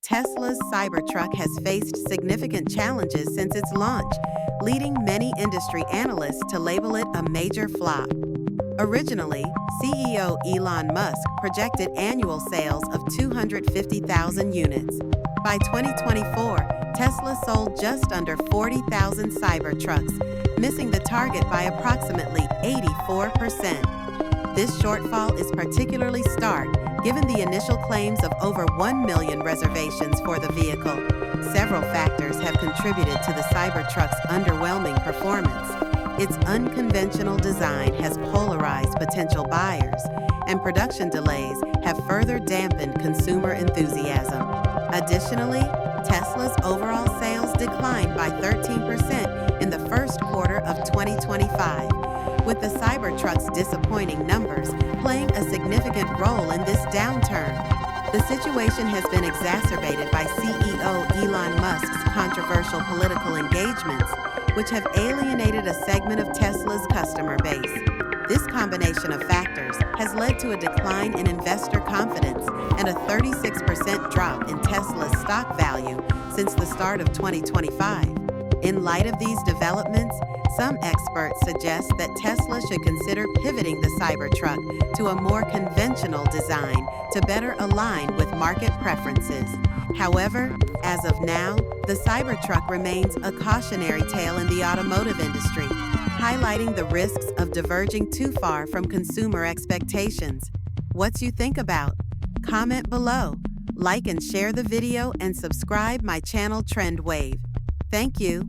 Tesla's Cybertruck has faced significant challenges since its launch, leading many industry analysts to label it a major flop. Originally, CEO Elon Musk projected annual sales of 250,000 units. By 2024, Tesla sold just under 40,000 Cybertrucks, missing the target by approximately 84%. This shortfall is particularly stark given the initial claims of over 1 million reservations for the vehicle. Several factors have contributed to the Cybertruck's underwhelming performance. Its unconventional design has polarized potential buyers, and production delays have further dampened consumer enthusiasm. Additionally, Tesla's overall sales declined by 13% in the first quarter of 2025, with the Cybertruck's disappointing numbers playing a significant role in this downturn. The situation has been exacerbated by CEO Elon Musk's controversial political engagements, which have alienated a segment of Tesla's customer base. This combination of factors has led to a decline in investor confidence and a 36% drop in Tesla's stock value since the start of 2025. In light of these developments, some experts suggest that Tesla should consider pivoting the Cybertruck to a more conventional design to better align with market preferences. However, as of now, the Cybertruck remains a cautionary tale in the automotive industry, highlighting the risks of diverging too far from consumer expectations. What you think about? Comment below, like and share the video, and subscribe my channel Trend Wave. Thank you.